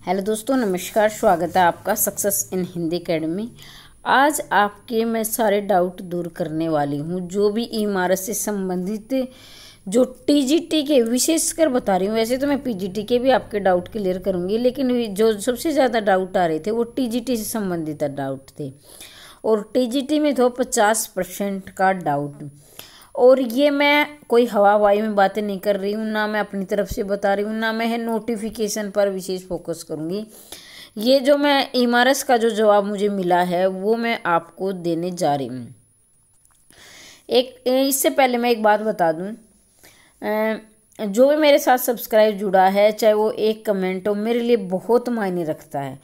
Hello दोस्तों, नमस्कार। स्वागत है आपका सक्सेस इन हिंदी अकेडमी। आज आपके मैं सारे डाउट दूर करने वाली हूँ। जो भी इमारत से संबंधित जो टीजीटी के विशेषकर बता रही हूँ। वैसे तो मैं पीजीटी के भी आपके डाउट क्लियर करूँगी, लेकिन जो सबसे ज़्यादा डाउट आ रहे थे वो टीजीटी से संबंधित डाउट थे। और टीजीटी में तो 50% का डाउट। और ये मैं कोई हवाई में बातें नहीं कर रही हूँ, ना मैं अपनी तरफ से बता रही हूँ, ना मैं नोटिफिकेशन पर विशेष फोकस करूँगी। ये जो मैं इमारत का जो जवाब मुझे मिला है वो मैं आपको देने जा रही हूँ। इससे पहले मैं एक बात बता दूँ, जो भी मेरे साथ सब्सक्राइब जुड़ा है, चाहे वो एक कमेंट हो, मेरे लिए बहुत मायने रखता है।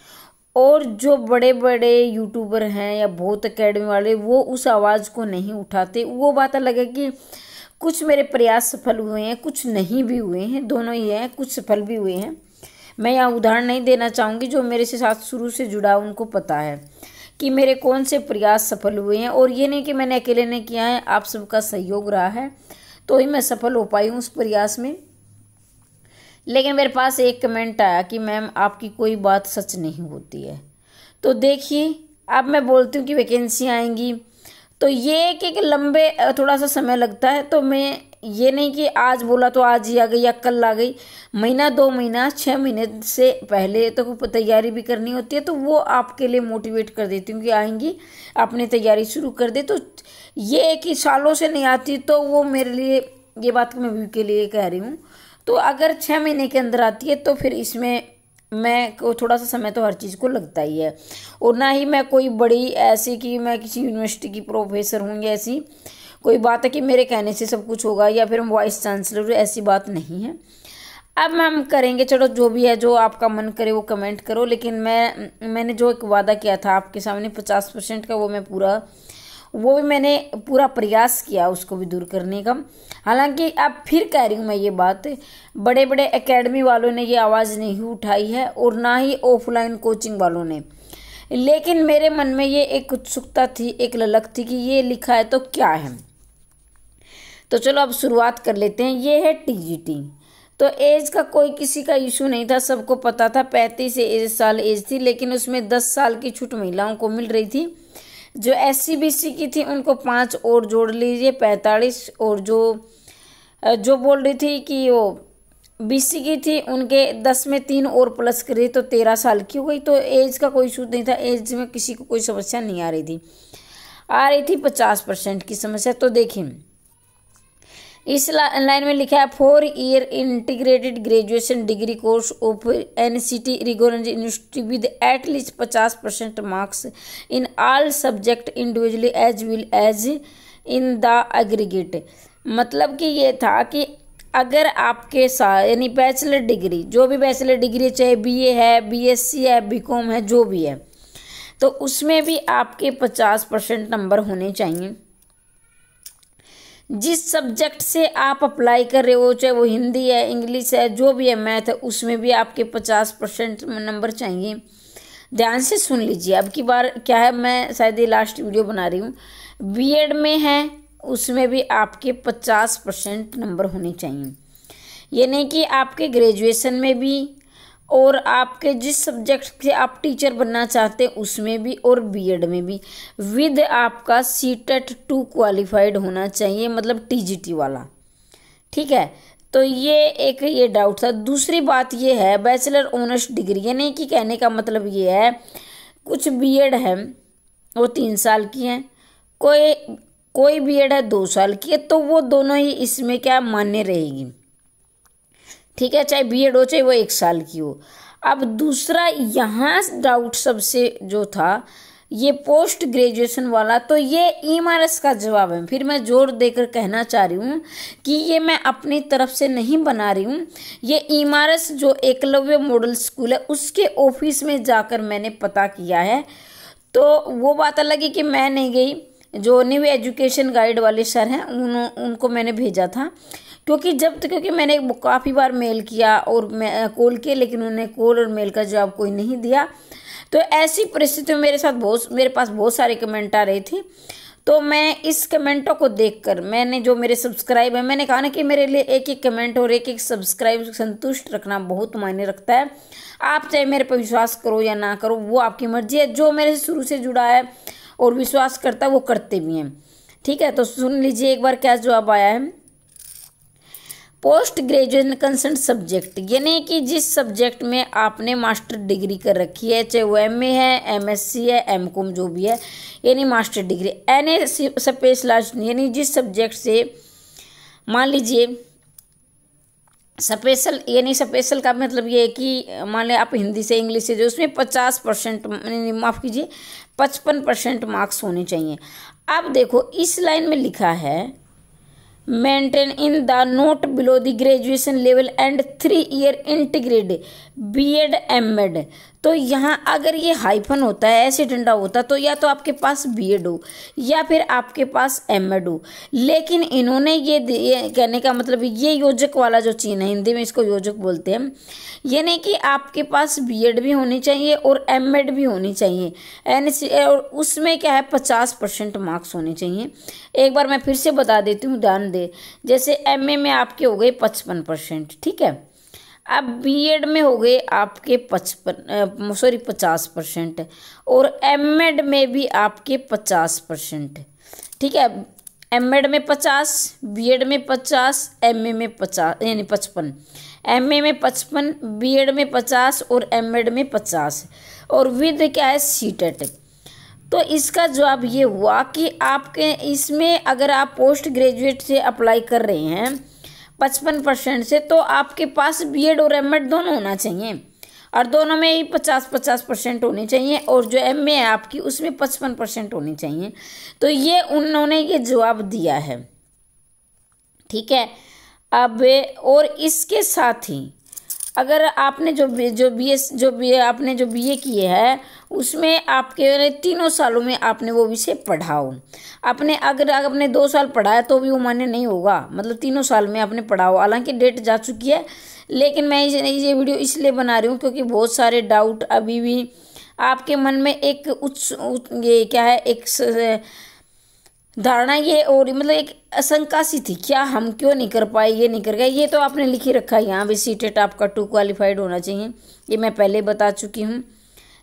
और जो बड़े बड़े यूट्यूबर हैं या बहुत एकेडमी वाले, वो उस आवाज़ को नहीं उठाते। वो बात अलग है कि कुछ मेरे प्रयास सफल हुए हैं, कुछ नहीं भी हुए हैं, दोनों ही हैं। कुछ सफल भी हुए हैं। मैं यहाँ उदाहरण नहीं देना चाहूँगी, जो मेरे से साथ शुरू से जुड़ा उनको पता है कि मेरे कौन से प्रयास सफल हुए हैं। और ये नहीं कि मैंने अकेले ने किया है, आप सबका सहयोग रहा है तो ही मैं सफल हो पाई हूँ उस प्रयास में। लेकिन मेरे पास एक कमेंट आया कि मैम आपकी कोई बात सच नहीं होती है। तो देखिए, अब मैं बोलती हूँ कि वैकेंसी आएंगी तो ये एक लंबे थोड़ा सा समय लगता है। तो मैं ये नहीं कि आज बोला तो आज ही आ गई या कल आ गई। महीना, 2 महीना, 6 महीने से पहले तो तैयारी भी करनी होती है। तो वो आपके लिए मोटिवेट कर देती हूँ कि आएंगी, अपनी तैयारी शुरू कर दे। तो ये कि सालों से नहीं आती, तो वो मेरे लिए, ये बात मैं व्यू के लिए कह रही हूँ। तो अगर 6 महीने के अंदर आती है तो फिर इसमें मैं को थोड़ा सा समय तो हर चीज़ को लगता ही है। और ना ही मैं कोई बड़ी ऐसी कि मैं किसी यूनिवर्सिटी की प्रोफेसर हूँ या ऐसी कोई बात है कि मेरे कहने से सब कुछ होगा या फिर हम वाइस चांसलर, ऐसी बात नहीं है। अब हम करेंगे, चलो जो भी है, जो आपका मन करे वो कमेंट करो। लेकिन मैंने जो एक वादा किया था आपके सामने 50% का, वो भी मैंने पूरा प्रयास किया उसको भी दूर करने का। हालांकि अब फिर कह रही हूँ मैं ये बात, बड़े बड़े एकेडमी वालों ने ये आवाज़ नहीं उठाई है और ना ही ऑफलाइन कोचिंग वालों ने। लेकिन मेरे मन में ये एक उत्सुकता थी, एक ललक थी कि ये लिखा है तो क्या है। तो चलो अब शुरुआत कर लेते हैं। ये है टीजीटी। तो एज का कोई किसी का इशू नहीं था, सबको पता था 35 साल एज थी। लेकिन उसमें 10 साल की छूट महिलाओं को मिल रही थी। जो SC BC की थी उनको 5 और जोड़ लीजिए, 45। और जो बोल रही थी कि वो BC की थी, उनके 10 में 3 और प्लस करी तो 13 साल की हो गई। तो एज का कोई इशू नहीं था, एज में किसी को कोई समस्या नहीं आ रही थी 50% की समस्या। तो देखिए, इस लाइन में लिखा है 4 year integrated graduation degree course of NCT recognised university with at least 50% marks in all subject individually as well as in the aggregate. मतलब कि ये था कि अगर आपके साथ यानी बैचलर डिग्री, जो भी बैचलर डिग्री, चाहे BA है, BSc है, BCom है, जो भी है, तो उसमें भी आपके 50% नंबर होने चाहिए। जिस सब्जेक्ट से आप अप्लाई कर रहे हो, चाहे वो हिंदी है, इंग्लिश है, जो भी है, मैथ है, उसमें भी आपके 50% नंबर चाहिए। ध्यान से सुन लीजिए। अब की बार क्या है, मैं शायद ये लास्ट वीडियो बना रही हूँ। बीएड में है, उसमें भी आपके 50% नंबर होने चाहिए। ये नहीं कि आपके ग्रेजुएशन में भी, और आपके जिस सब्जेक्ट से आप टीचर बनना चाहते हैं उसमें भी, और बीएड में भी, विद आपका CTET 2 क्वालिफाइड होना चाहिए, मतलब टीजीटी वाला। ठीक है। तो ये डाउट था। दूसरी बात ये है, बैचलर ऑनर्स डिग्री, ये नहीं कि कहने का मतलब ये है, कुछ बीएड है वो 3 साल की है, कोई बीएड है 2 साल की है, तो वो दोनों ही इसमें क्या मान्य रहेगी। ठीक है, चाहे बीएड हो, चाहे वो 1 साल की हो। अब दूसरा यहाँ डाउट सबसे जो था, ये पोस्ट ग्रेजुएशन वाला, तो ये इमारत का जवाब है। फिर मैं जोर देकर कहना चाह रही हूँ कि ये मैं अपनी तरफ से नहीं बना रही हूँ। ये इमारत जो एकलव्य मॉडल स्कूल है उसके ऑफिस में जाकर मैंने पता किया है। तो वो बात अलग है कि मैं नहीं गई, जो न्यू एजुकेशन गाइड वाले सर हैं उनको मैंने भेजा था। क्योंकि मैंने काफ़ी बार मेल किया और मैं कॉल किया, लेकिन उन्होंने कॉल और मेल का जवाब कोई नहीं दिया। तो ऐसी परिस्थिति में मेरे पास बहुत सारे कमेंट आ रहे थे। तो मैं इस कमेंटों को देखकर मैंने जो मेरे सब्सक्राइब है, मैंने कहा ना कि मेरे लिए एक एक कमेंट और एक एक सब्सक्राइब संतुष्ट रखना बहुत मायने रखता है। आप चाहे मेरे पर विश्वास करो या ना करो, वो आपकी मर्जी है। जो मेरे से शुरू से जुड़ा है और विश्वास करता है वो करते भी हैं। ठीक है, तो सुन लीजिए एक बार क्या जवाब आया है। पोस्ट ग्रेजुएशन कंसर्न सब्जेक्ट, यानी कि जिस सब्जेक्ट में आपने मास्टर डिग्री कर रखी है, चाहे वो एमए है, एमएससी है, एमकॉम जो भी है, यानी मास्टर डिग्री, एनी स्पेशलाइज्ड, यानी जिस सब्जेक्ट से मान लीजिए स्पेशल, यानी स्पेशल का मतलब ये है कि मान लें आप हिंदी से इंग्लिश से जो उसमें 50% माफ़ कीजिए 55% मार्क्स होने चाहिए। अब देखो इस लाइन में लिखा है maintain in the note below the graduation level and 3 year integrated BEd MEd. तो यहाँ अगर ये हाइफन होता है, ऐसे डंडा होता, तो या तो आपके पास बीएड हो या फिर आपके पास एमएड हो। लेकिन इन्होंने ये कहने का मतलब ये योजक वाला जो चिन्ह है, हिंदी में इसको योजक बोलते हैं, यानी कि आपके पास बीएड भी होनी चाहिए और एमएड भी होनी चाहिए, और उसमें क्या है 50% मार्क्स होने चाहिए। एक बार मैं फिर से बता देती हूँ, ध्यान दे। जैसे एमए में आपके हो गए 55%, ठीक है। अब बीएड में हो गए आपके 50% और एमएड में भी आपके 50%, ठीक है। एमएड में 50, बीएड में 50, एमए में 50 यानी 55, एमए में 55, बीएड में 50 और एमएड में 50, और विद क्या है सीटेट। तो इसका जवाब ये हुआ कि आपके इसमें अगर आप पोस्ट ग्रेजुएट से अप्लाई कर रहे हैं 55% से, तो आपके पास बीएड और एमएड दोनों होना चाहिए, और दोनों में ही 50% होने चाहिए, और जो एमए है आपकी उसमें 55% होने चाहिए। तो ये उन्होंने ये जवाब दिया है, ठीक है। अब और इसके साथ ही अगर आपने जो बीए किए हैं उसमें आपके 3 सालों में आपने वो विषय पढ़ाओ। अगर आपने 2 साल पढ़ाया तो भी वो मान्य नहीं होगा, मतलब 3 साल में आपने पढ़ाओ। हालांकि डेट जा चुकी है, लेकिन मैं ये वीडियो इसलिए बना रही हूँ क्योंकि बहुत सारे डाउट अभी भी आपके मन में एक ये क्या है, एक धारणा ये और मतलब एक आशंका सी थी, क्या हम क्यों नहीं कर पाए, ये नहीं कर गए। ये तो आपने लिख ही रखा है यहाँ भी, सीटेट आपका 2 क्वालिफाइड होना चाहिए, ये मैं पहले बता चुकी हूँ।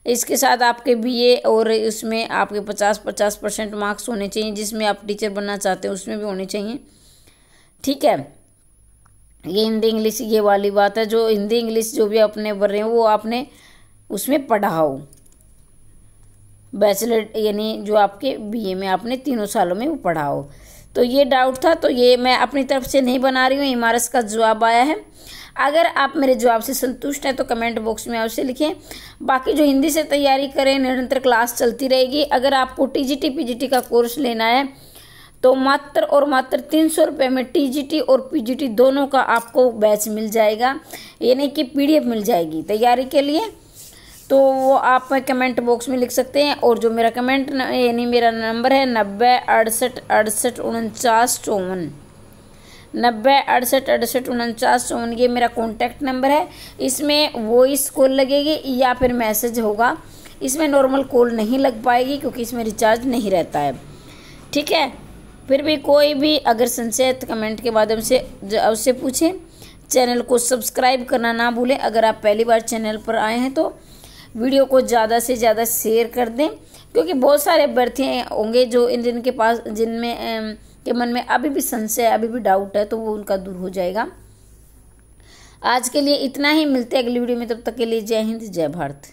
इसके साथ आपके बीए और उसमें आपके 50% मार्क्स होने चाहिए, जिसमें आप टीचर बनना चाहते हैं उसमें भी होने चाहिए, ठीक है। ये हिंदी इंग्लिश ये वाली बात है, जो हिंदी इंग्लिश जो भी अपने बढ़ रहे हैं वो आपने उसमें पढ़ाओ। बैचलर यानी जो आपके बीए में आपने 3 सालों में वो पढ़ाओ। तो ये डाउट था, तो ये मैं अपनी तरफ से नहीं बना रही हूँ, इमारत का जवाब आया है। अगर आप मेरे जवाब से संतुष्ट हैं तो कमेंट बॉक्स में अवश्य लिखें। बाकी जो हिंदी से तैयारी करें, निरंतर क्लास चलती रहेगी। अगर आपको टीजीटी पीजीटी का कोर्स लेना है तो मात्र और मात्र 300 रुपये में टीजीटी और पीजीटी दोनों का आपको बैच मिल जाएगा, यानी कि पीडीएफ मिल जाएगी तैयारी के लिए। तो वो आप कमेंट बॉक्स में लिख सकते हैं, और जो मेरा कमेंट यानी मेरा नंबर है 90 68 68 49 54, 90 68 68 49 54, ये मेरा कॉन्टैक्ट नंबर है। इसमें वॉइस कॉल लगेगी या फिर मैसेज होगा, इसमें नॉर्मल कॉल नहीं लग पाएगी क्योंकि इसमें रिचार्ज नहीं रहता है, ठीक है। फिर भी कोई भी अगर संशय कमेंट के माध्यम से उससे पूछें। चैनल को सब्सक्राइब करना ना भूलें। अगर आप पहली बार चैनल पर आए हैं तो वीडियो को ज़्यादा से ज़्यादा शेयर कर दें, क्योंकि बहुत सारे अभ्यर्थी होंगे जो जिनके पास जिनमें के मन में अभी भी संशय है, अभी भी डाउट है, तो वो उनका दूर हो जाएगा। आज के लिए इतना ही, मिलते हैं अगली वीडियो में, तब तक के लिए जय हिंद जय भारत।